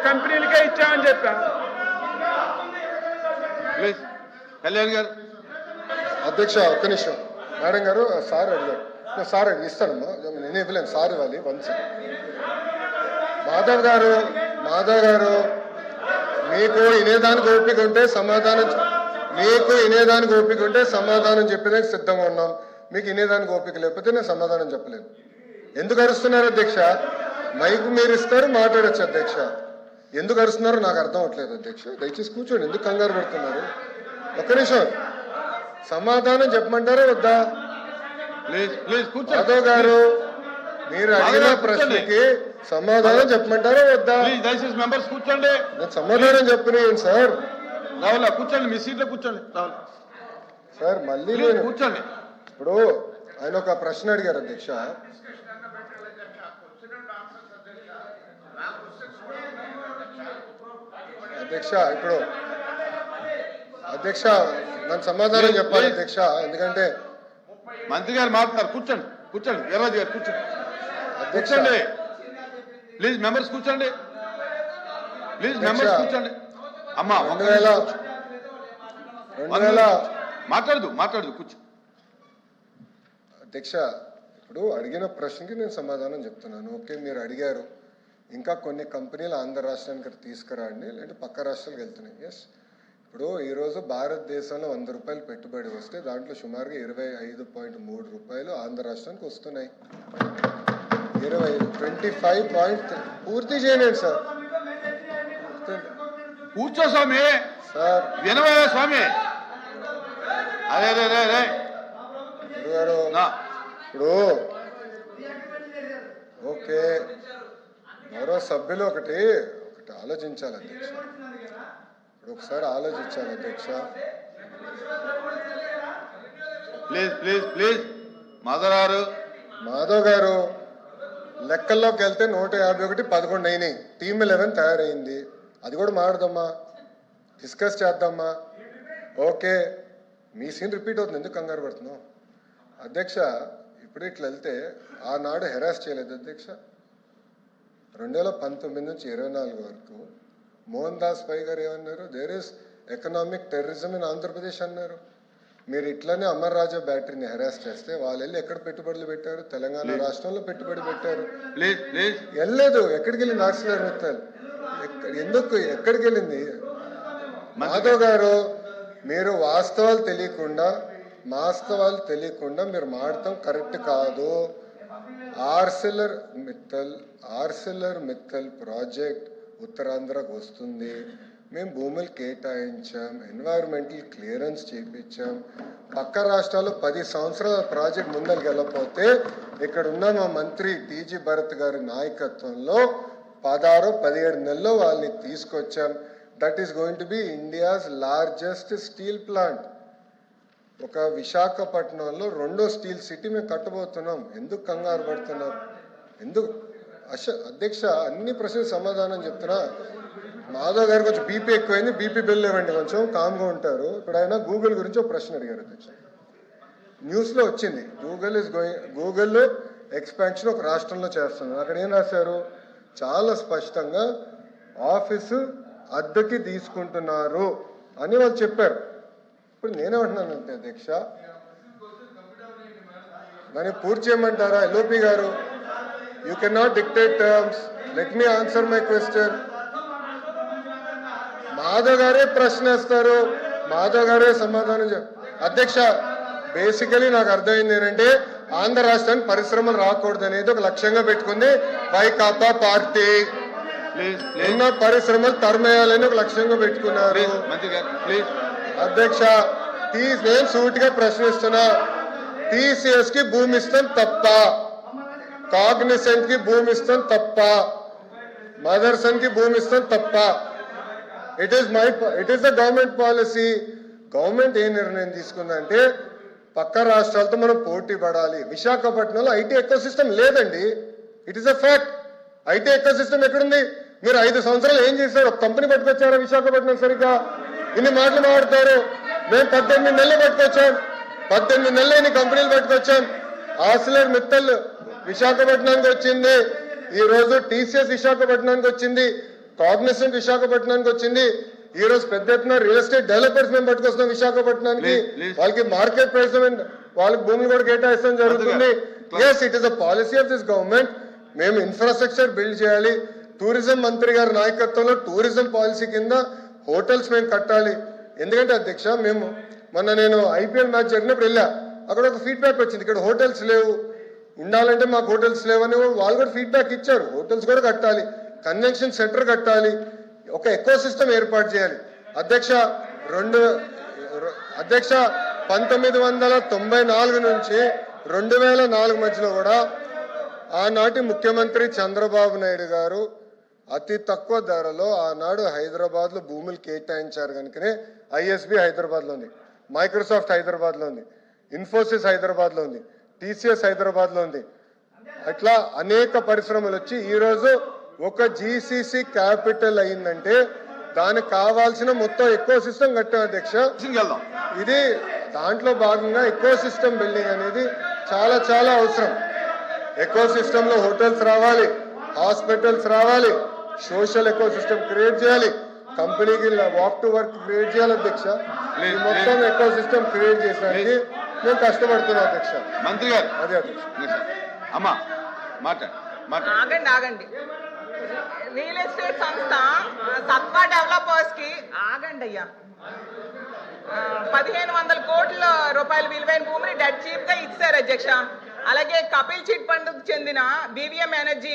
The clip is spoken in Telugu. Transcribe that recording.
కంపెనీలకే ఇచ్చామని చెప్పా. కళ్యాణ్ గారు. అధ్యక్ష ఒక్క నిమిషం. మేడం గారు సార్ అడిగారు. సార్ ఇస్తానమ్మా, నేనే ఇవ్వలేను, సార్ ఇవ్వాలి. వన్స్ మాధవ్ గారు మీకు వినేదానికి ఓపిక ఉంటే సమాధానం చెప్పేదానికి సిద్ధంగా ఉన్నాం. మీకు వినేదానికి ఓపిక లేకపోతే నేను సమాధానం చెప్పలేను. ఎందుకు అరుస్తున్నారు అధ్యక్ష? మైకు మీరు ఇస్తారు, మాట్లాడచ్చు అధ్యక్ష. ఎందుకు అరుస్తున్నారో నాకు అర్థం అవట్లేదు అధ్యక్ష. దయచేసి కూర్చోండి, ఎందుకు కంగారు పెడుతున్నారు? ఒక్క నిమిషం, సమాధానం చెప్పమంటారా వద్దా? మాధవ్ గారు మీరు అడిగిన ప్రశ్నకి సమాధానం చెప్పమంటారా వద్దా? దయచేసి మెంబర్స్ కూర్చోండి. నేను సమాధానం చెప్పినాను సార్. రావులా కూర్చోండి, మీ సీట్లో కూర్చోండి. రావులా సార్ మళ్ళీ కూర్చోండి. ఇప్పుడు ఆయన ఒక ప్రశ్న అడిగారు అధ్యక్ష. ఇప్పుడు అధ్యక్ష నన్ను సమాధానం చెప్పాలి అధ్యక్ష, ఎందుకంటే మంత్రి గారు మాట్లాడతారు. కూర్చోండి వీర్రాజు గారు కూర్చోండి. కూర్చోండి ప్లీజ్, మెంబర్స్ కూర్చోండి. ప్లీజ్ మెంబర్స్ కూర్చోండి. అమ్మా 2000 మాట్లాడదు కూర్చో. అధ్యక్ష ఇప్పుడు అడిగిన ప్రశ్నకి నేను సమాధానం చెప్తున్నాను. ఓకే, మీరు అడిగారు ఇంకా కొన్ని కంపెనీలు ఆంధ్ర రాష్ట్రానికి తీసుకురండి, లేదంటే పక్క రాష్ట్రాలకు వెళ్తున్నాయి. ఎస్, ఇప్పుడు ఈరోజు భారతదేశంలో 100 రూపాయలు పెట్టుబడి వస్తే దాంట్లో సుమారుగా 25.3 రూపాయలు ఆంధ్ర రాష్ట్రానికి వస్తున్నాయి. 25 పూర్తి చేయండి సార్. కూర్చో స్వామి. సార్ వినవా స్వామి? అదే ఇప్పుడు ఓకే, మరో సభ్యులు ఒకటి ఆలోచించాలి అధ్యక్ష. ఇప్పుడు ఒకసారి ఆలోచించాలి అధ్యక్ష. ప్లీజ్ మాధవ్ గారు లెక్కల్లోకి వెళ్తే 151 11 అయినాయి. టీమ్ 11 తయారైంది. అది కూడా మాట్లాడదామా, డిస్కస్ చేద్దామా? ఓకే, మీ సీన్ రిపీట్ అవుతుంది, ఎందుకు కంగారు పడుతున్నావు అధ్యక్ష? ఇప్పుడు ఇట్లా వెళ్తే ఆనాడు హెరాస్ చేయలేదు అధ్యక్ష. 2019 నుంచి 24 వరకు మోహన్ దాస్ పై గారు ఏమన్నారు? There is economic terrorism in Andhra Pradesh అన్నారు. మీరు ఇట్లనే అమర్ రాజా బ్యాటరీని హెరాస్ చేస్తే వాళ్ళు వెళ్ళి ఎక్కడ పెట్టుబడులు పెట్టారు? తెలంగాణ రాష్ట్రంలో పెట్టుబడి పెట్టారు. వెళ్ళలేదు. ఎక్కడికి వెళ్ళింది ఆక్సిలర్ మిత్తల్? ఎక్కడికి వెళ్ళింది? మాధవ్ గారు మీరు వాస్తవాలు తెలియకుండా మీరు మాడటం కరెక్ట్ కాదు. ఆర్సిలర్ మిత్తల్ ప్రాజెక్ట్ ఉత్తరాంధ్రకు వస్తుంది. మేము భూములు కేటాయించాం, ఎన్వైరన్మెంటల్ క్లియరెన్స్ చేయించాం. పక్క రాష్ట్రాల్లో 10 సంవత్సరాల ప్రాజెక్ట్ ముందరికి వెళ్ళకపోతే ఇక్కడ ఉన్న మా మంత్రి టీజీ భరత్ గారి నాయకత్వంలో 16-17 నెలల్లో వాళ్ళని తీసుకొచ్చాం. That is going to be India's largest steel plant. ఒక విశాఖపట్నంలో 2వ స్టీల్ సిటీ మేము కట్టబోతున్నాం. ఎందుకు కంగారు పడుతున్నారు? ఎందుకు అధ్యక్ష? అన్ని ప్రశ్నలు సమాధానం చెప్తున్నా. మాధవ్ గారు కొంచెం బీపీ ఎక్కువైంది, బీపీ బిల్ ఇవ్వండి, కొంచెం కామ్గా ఉంటారు. ఇప్పుడు ఆయన గూగుల్ గురించి ఒక ప్రశ్న అడిగారు అధ్యక్ష. న్యూస్లో వచ్చింది, గూగుల్ ఎక్స్పాన్షన్ ఒక రాష్ట్రంలో చేస్తున్నారు. అక్కడ ఏం రాశారు? చాలా స్పష్టంగా ఆఫీసు అద్దెకి తీసుకుంటున్నారు అని వాళ్ళు చెప్పారు. ఇప్పుడు నేనేమంటున్నానంటే అధ్యక్ష, దాన్ని పూర్తి చేయమంటారా? ఎల్ఓపి గారు, you can not dictate terms. Let me answer my question. Madhav గారే ప్రశ్న వేస్తారు, మాధవ్ గారే సమాధానం అధ్యక్ష, బేసికలీ నాకు అర్థమైంది ఏంటంటే ఆంధ్ర రాష్ట్రానికి పరిశ్రమలు రాకూడదు అనేది ఒక లక్ష్యంగా పెట్టుకుంది వైకాపా పార్టీ. ఉన్న పరిశ్రమలు తరమేయాలని ఒక లక్ష్యంగా పెట్టుకున్నారు. అధ్యక్ష, నేను సూటిగా ప్రశ్నిస్తున్నా, టీసీఎస్ కి భూమి ఇస్తాం తప్ప, కాగ్నిసెంట్ కి భూమి ఇస్తాం తప్ప, మదర్సన్ కి భూమి ఇస్తాం తప్ప. It is the government policy. Government ఏ నిర్ణయం తీసుకుందంటే పక్క రాష్ట్రాలతో మనం పోటీ పడాలి. విశాఖపట్నంలో ఐటీ ఎకో సిస్టమ్ లేదండి. It is a fact. IT ecosystem ఎక్కడుంది? మీరు 5 సంవత్సరాలు ఏం చేశారు? ఒక కంపెనీ పట్టుకొచ్చారా విశాఖపట్నం? సరిగ్గా ఇన్ని మాటలు మాట్లాడతారు. మేము 18 నెలలు పట్టుకొచ్చాం, 18 నెలలు ఇన్ని కంపెనీలు పట్టుకొచ్చాం. ఆర్సిలర్ మిత్తల్ విశాఖపట్నానికి వచ్చింది, ఈ రోజు టీసీఎస్ విశాఖపట్నానికి వచ్చింది. కాగ్నిసెంట్ విశాఖపట్నానికి వచ్చింది. ఈ రోజు పెద్ద ఎత్తున రియల్ ఎస్టేట్ డెవలపర్స్ మేము పట్టుకొస్తున్నాం విశాఖపట్నానికి. Please. వాళ్ళకి మార్కెట్ ప్రైస్ వాళ్ళకి భూములు కూడా కేటాయిస్తాం జరుగుతుంది. Yes, it is a policy of this government. మేము ఇన్ఫ్రాస్ట్రక్చర్ బిల్డ్ చేయాలి. టూరిజం మంత్రి గారి నాయకత్వంలో టూరిజం పాలసీ కింద హోటల్స్ మేము కట్టాలి. ఎందుకంటే అధ్యక్ష, మేము నేను ఐపీఎల్ మ్యాచ్ జరిగినప్పుడు వెళ్ళా, అక్కడ ఒక ఫీడ్బ్యాక్ వచ్చింది, ఇక్కడ హోటల్స్ లేవు, ఉండాలంటే మాకు హోటల్స్ లేవని వాళ్ళు కూడా ఫీడ్బ్యాక్ ఇచ్చారు. హోటల్స్ కూడా కట్టాలి, కన్వెన్షన్ సెంటర్ కట్టాలి, ఒక ఎకో సిస్టమ్ ఏర్పాటు చేయాలి. అధ్యక్ష 1994 నుంచి 2004 మధ్యలో కూడా ఆనాటి ముఖ్యమంత్రి చంద్రబాబు నాయుడు గారు అతి తక్కువ ధరలో ఆనాడు హైదరాబాద్ లో భూములు కేటాయించారు కనుకనే ఐఎస్బి హైదరాబాద్ లో ఉంది, మైక్రోసాఫ్ట్ హైదరాబాద్ లో ఉంది, ఇన్ఫోసిస్ హైదరాబాద్ లో ఉంది, టీసీఎస్ హైదరాబాద్ లో ఉంది. అట్లా అనేక పరిశ్రమలు వచ్చి ఈ రోజు ఒక జీసీసీ క్యాపిటల్ అయిందంటే దానికి కావాల్సిన మొత్తం ఎకో సిస్టమ్ కట్టాం అధ్యక్ష. వెళ్దాం. ఇది దాంట్లో భాగంగా ఎకో సిస్టమ్ బిల్డింగ్ అనేది చాలా చాలా అవసరం. ఎకో సిస్టమ్ లో హోటల్స్ రావాలి, హాస్పిటల్స్ రావాలి, సోషల్ ఎకో సిస్టమ్ క్రియేట్ చేయాలి, కంపెనీకి వాక్ టు వర్క్ క్రియేట్ చేయాలి అధ్యక్ష. ఈ మొత్తం ఎకో సిస్టమ్ క్రియేట్ చేయడానికి మేము కష్టపడుతున్నాం అధ్యక్ష. మంత్రి గారు అదే అధ్యక్ష. అమ్మా మాట్లాడండి. ఆగండి. రియల్ ఎస్టేట్ సంస్థ సత్వా డెవలపర్స్ కి ఆగండి అయ్యా 1500 కోట్ల రూపాయల విలువైన భూమిని డెడ్ చీప్ గా ఇచ్చారు అధ్యక్ష. అలాగే కపిల్ చిట్ ఫండ్ కు చెందిన బీవీఎం ఎనర్జీ